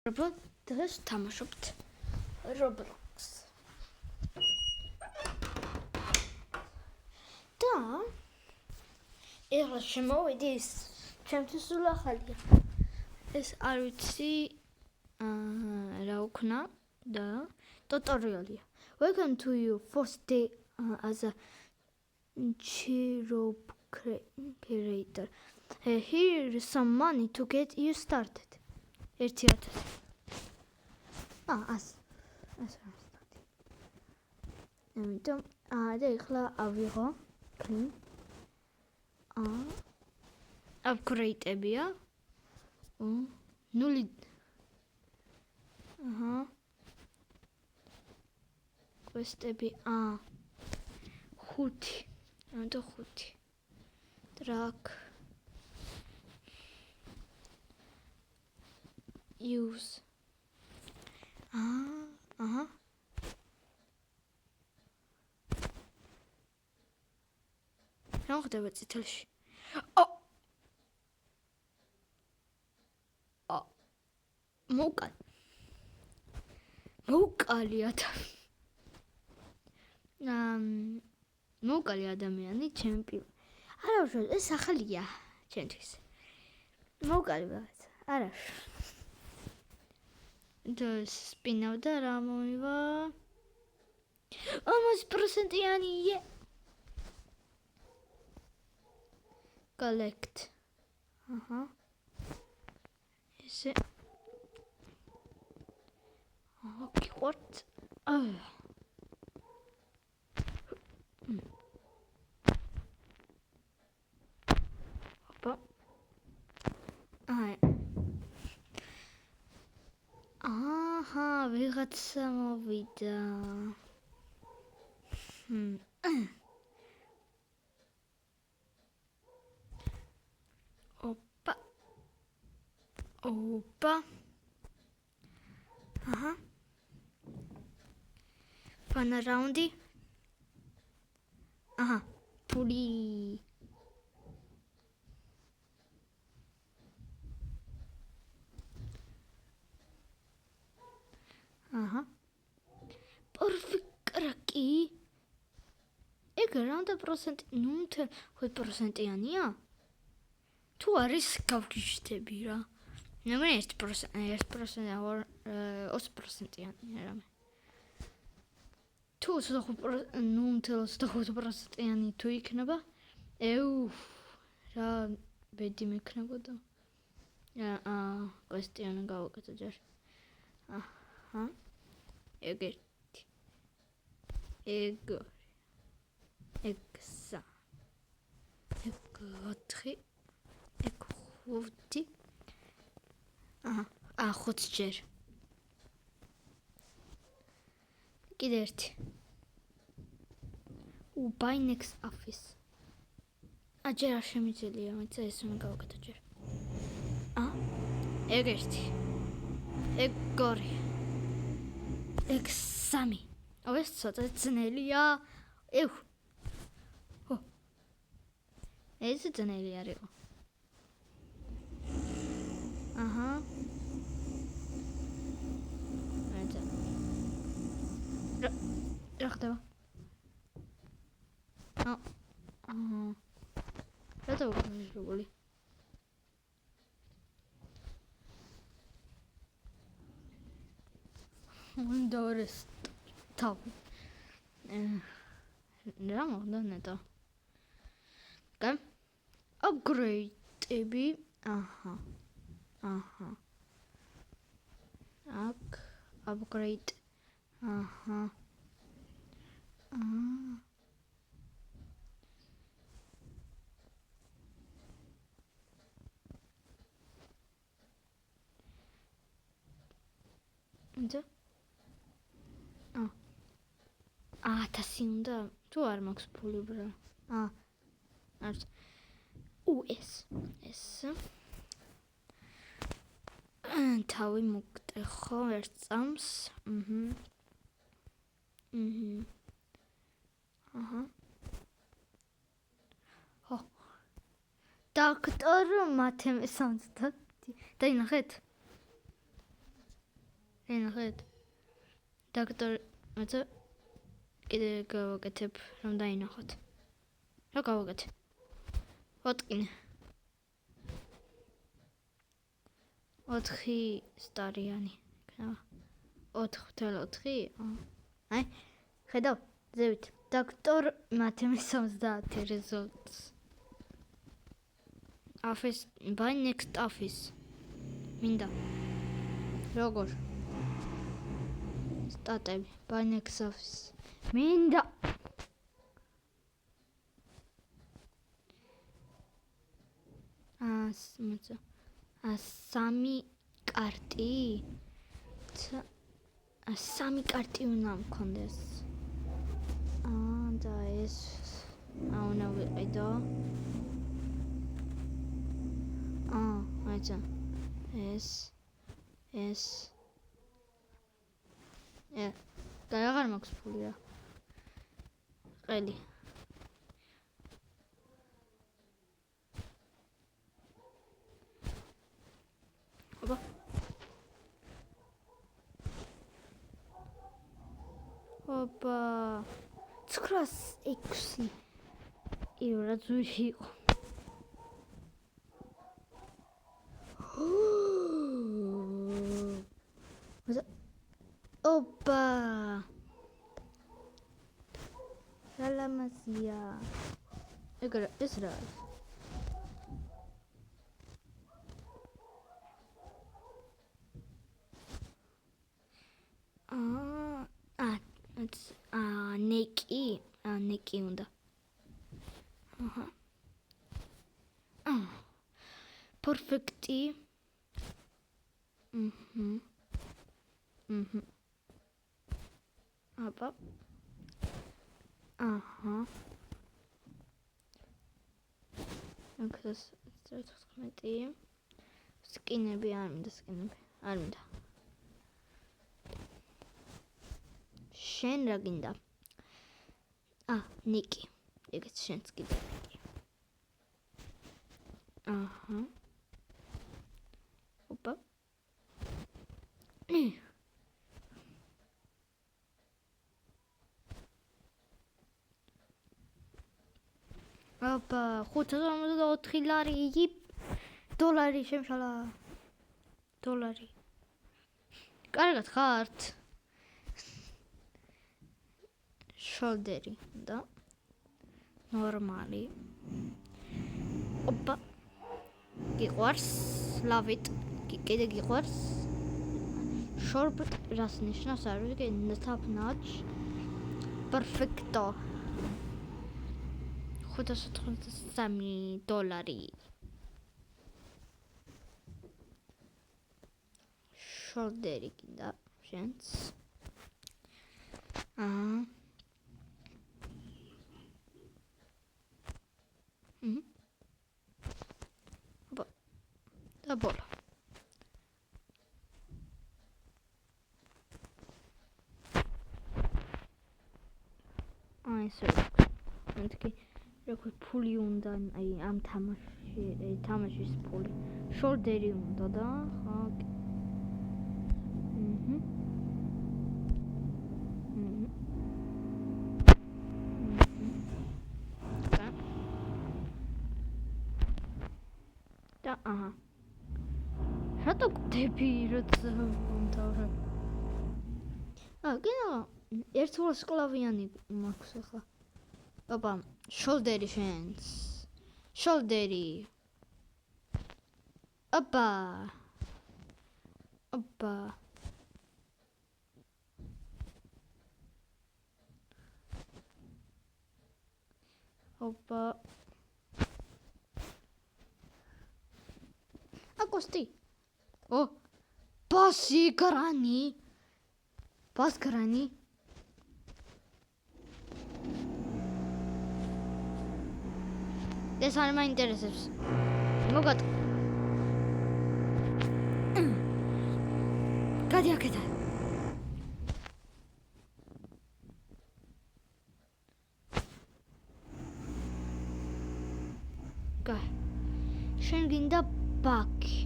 დღეს ვთამაშობთ Roblox. და ეხლა შემოვიდი ის ჩემთვის სულ ახალია. ეს არ ვიცი რა უქნა და ტუტორიალია. Welcome to your first day as a Chirop creator. Here is some money to get you started. 1,000. As ამიტომ და ეხლა ავიღო clean. Upgrade-ებია. 0. Quest-ები 5. ამიტომ 5. Track. Use. რა ხდება წითელში? მოკალი ადამიანი ჩემპიონი. არა უშო ეს ახალია ჩემთვის. მოკალი ვიღაც. არა. და სპინავდა რა მოივა? 50%-იანი. Collect. ესე. What? Opa. ვიღაცა მოვიდა. Opa. Fun around. Puli. Perfect-ი. ეგ რამდენი პროცენტი? 5%-იანია? თუ არის გავგიშტები რა. მე 1%-იანი რამე. თუ 0.25%-იანი თუ იქნება, რა ბედი მექნებოდა. question გავაკეთე ჯერ. ეგ 1 ეგ 3 ეგ 4 ეგ 5 5 ჯერ კიდე 1 buy next office ჯერ არ შემიძლია მეცა ეს უნდა გავაკეთო ჯერ ეგ 1 ეგ 2 ეგ 3 ეს ცოტა ძნელია ეს ძნელი არისო რა ხდება რა დავუყურებელი Windows top. რა მოხდა ნეტო? კა? Upgrade-ები. Upgrade. და თასი უნდა თუ არ მაქვს ფული ბრა არც ეს თავი მოგტე ხო ერთ წამს დოქტორ მათემატიკა დაინახეთ ნახეთ. დოქტორ მოცა კიდე გავაკეთებ რომ დაინახოთ. რა გავაკეთე? ვატკინე. 4 სტარიანი. 4.4. აი, ხედავ, ზევით. დოქტორ მათემის 70 results. Office by next office. მინდა. როგორ? სტატები by next office. მინდა. მოცა. 3 კარტი. 3 კარტი უნდა მქონდეს. და ეს აუნა ვიყიდო. მოცა. ეს. და აღარ მაქვს ფული რა. ყელი. ოპა 906 ევრო ძვირი იყო. ოპა სალამაზია. ეს რა არის? ნეკი უნდა. Perfecti. აბა. აქაც 19. სკინები არ მინდა. შენ რა გინდა? ნიკი. ეგეც შენც კიდე ნიკი. ოპა. ოპა, 554 ლარი. დოლარი შემშალა. დოლარი. კარგად ხართ? შოლდერი და ნორმალი. ოპა. გიყვარს, love it. კიდე გიყვარს. short რას ნიშნავს არ ვიცი, top notch. perfecto. 583 დოლარი. შოლდერი კიდე შენს. და ბოლო. ესე მეთქი როგორ ფული უნდა აი ამ თამაშის ფული. შოლდერი უნდა და რატო გდები როცა მომთავრე? კიდე ერთ ვარსკვლავიანი მაქვს ახლა. ოპა, შოლდერი შენს. შოლდერი. ოპა. Acosti. Pasi grani. Pas grani. ეს არ მაინტერესებს. მოგატ. გადი აქედან. შენ გინდა ბაკი.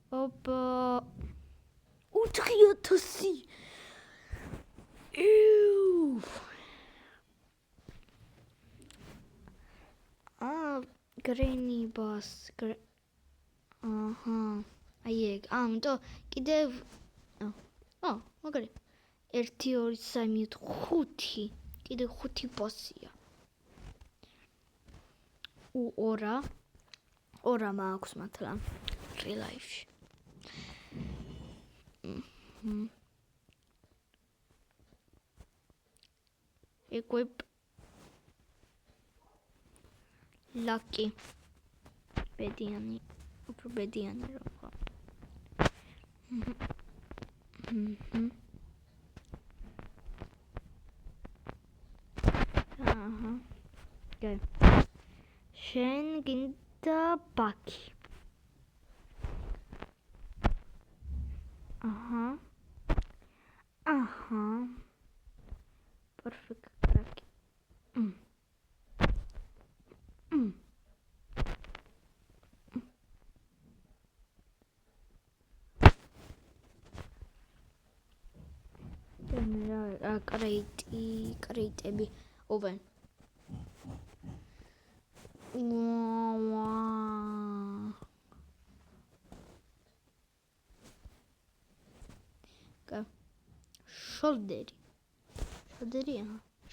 Опа. ოთხიათასი. გრენი ბას. აი ეგ. ამიტომ კიდევ მაგარი. 1 2 3 4 5. კიდევ 5 ბოსია. ორა მაქვს მართლა. real life-ში. equip lucky ბედიანი უფრო ბედიანი რა ხო გე შენ გინდა ბაკი perfect crack კრეიტები open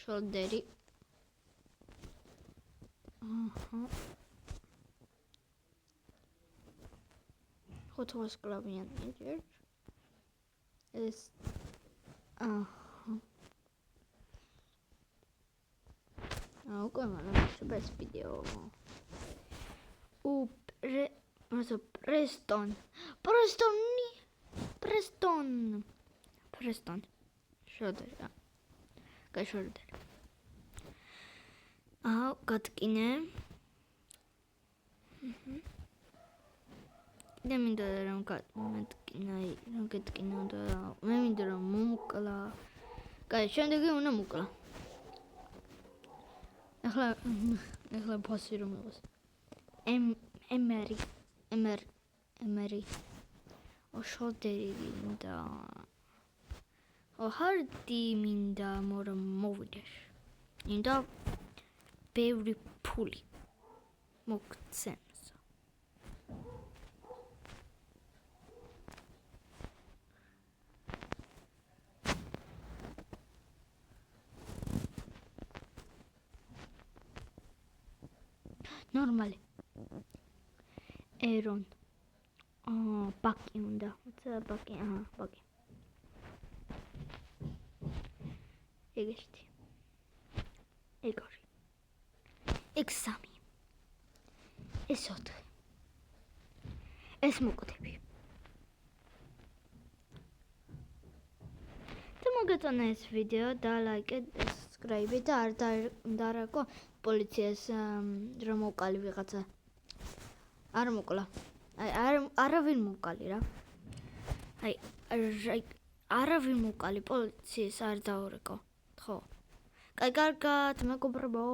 შოლდერი ხოთოს კლავიანი ჯერ ეს უკვე მაგრამ ეს ვიდეო პრესტონ შოდერი გაშორდერი გატკინე და მინდა რომ გეტკინო და მე მინდა რომ მომკლა კაი შემდეგი უნდა მოკლა ახლა ფასი რომ იყოს ემერი შოდერი მინდა ჰარდი მინდა მორა მოვიდე მინდა ბევრი ფული მოგცემს ნორმალი ერონ ბაკი უნდა ბაკი ეგეთი ეგორი ექსამი ეს 4 ეს მოკვდები და მოგეწონა ეს ვიდეო და ლაიკეთ და subscribe და არ დარაკო პოლიციას რომ მოკალი ვიღაცა არ მოკლა არავინ მოკალი რა აი არავინ მოკალი პოლიციას არ დაურეკო ხო კაი კარგად მეგობრებო